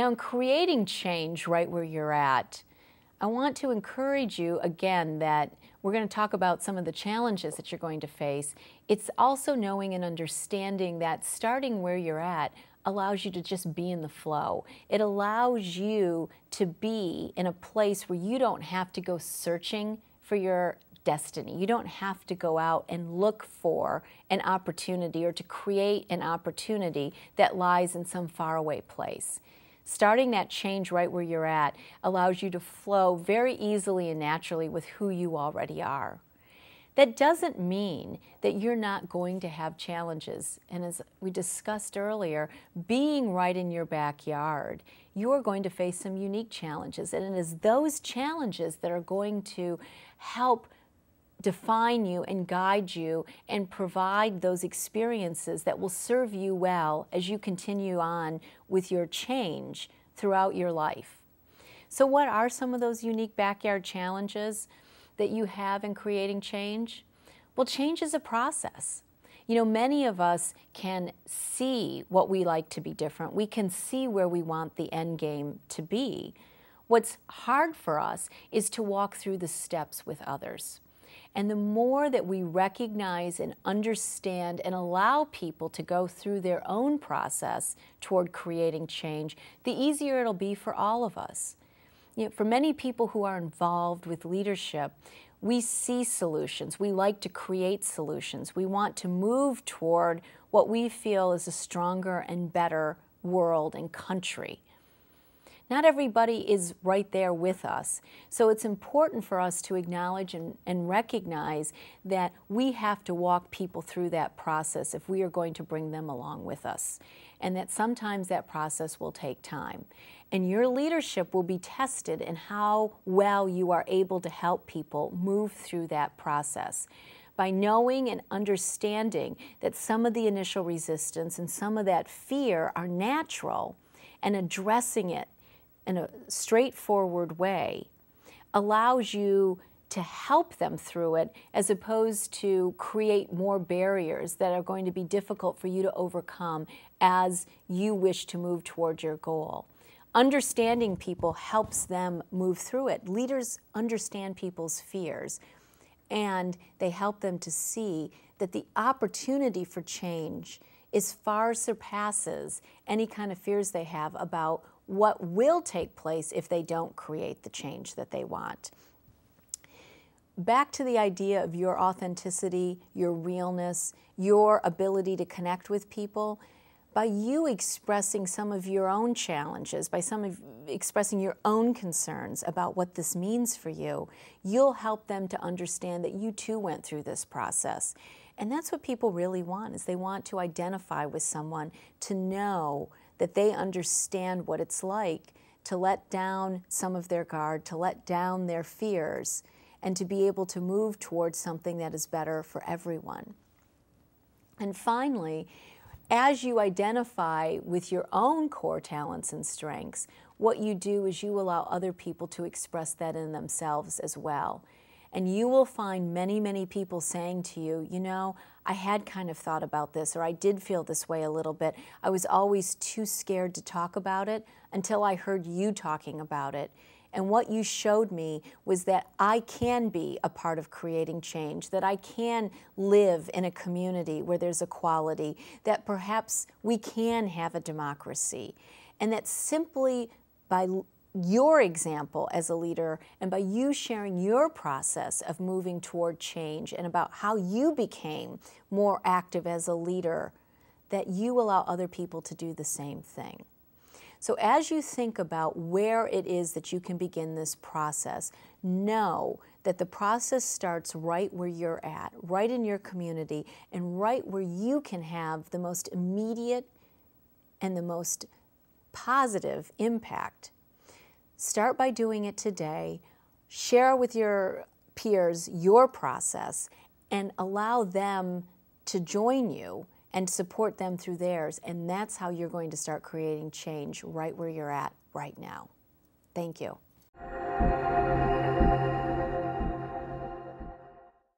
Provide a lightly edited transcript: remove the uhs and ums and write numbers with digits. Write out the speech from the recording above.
Now, in creating change right where you're at, I want to encourage you again that we're going to talk about some of the challenges that you're going to face. It's also knowing and understanding that starting where you're at allows you to just be in the flow. It allows you to be in a place where you don't have to go searching for your destiny. You don't have to go out and look for an opportunity or to create an opportunity that lies in some faraway place. Starting that change right where you're at allows you to flow very easily and naturally with who you already are. That doesn't mean that you're not going to have challenges. And as we discussed earlier, being right in your backyard, you're going to face some unique challenges. And it is those challenges that are going to help define you and guide you and provide those experiences that will serve you well as you continue on with your change throughout your life. So what are some of those unique backyard challenges that you have in creating change? Well, change is a process. You know, many of us can see what we like to be different. We can see where we want the end game to be. What's hard for us is to walk through the steps with others. And the more that we recognize and understand and allow people to go through their own process toward creating change, the easier it'll be for all of us. You know, for many people who are involved with leadership, we see solutions. We like to create solutions. We want to move toward what we feel is a stronger and better world and country. Not everybody is right there with us. So it's important for us to acknowledge and recognize that we have to walk people through that process if we are going to bring them along with us. And that sometimes that process will take time. And your leadership will be tested in how well you are able to help people move through that process. By knowing and understanding that some of the initial resistance and some of that fear are natural, and addressing it in a straightforward way allows you to help them through it, as opposed to create more barriers that are going to be difficult for you to overcome as you wish to move towards your goal. Understanding people helps them move through it. Leaders understand people's fears, and they help them to see that the opportunity for change is far surpasses any kind of fears they have about what will take place if they don't create the change that they want. Back to the idea of your authenticity, your realness, your ability to connect with people, by you expressing some of your own challenges, by expressing your own concerns about what this means for you, you'll help them to understand that you too went through this process. And that's what people really want, is they want to identify with someone, to know that they understand what it's like to let down some of their guard, to let down their fears, and to be able to move towards something that is better for everyone. And finally, as you identify with your own core talents and strengths, what you do is you allow other people to express that in themselves as well. And you will find many, many people saying to you, you know, I had kind of thought about this, or I did feel this way a little bit. I was always too scared to talk about it until I heard you talking about it. And what you showed me was that I can be a part of creating change, that I can live in a community where there's equality, that perhaps we can have a democracy. And that simply by your example as a leader, and by you sharing your process of moving toward change and about how you became more active as a leader, that you allow other people to do the same thing. So as you think about where it is that you can begin this process, know that the process starts right where you're at, right in your community, and right where you can have the most immediate and the most positive impact. Start by doing it today. Share with your peers your process and allow them to join you and support them through theirs. And that's how you're going to start creating change right where you're at right now. Thank you.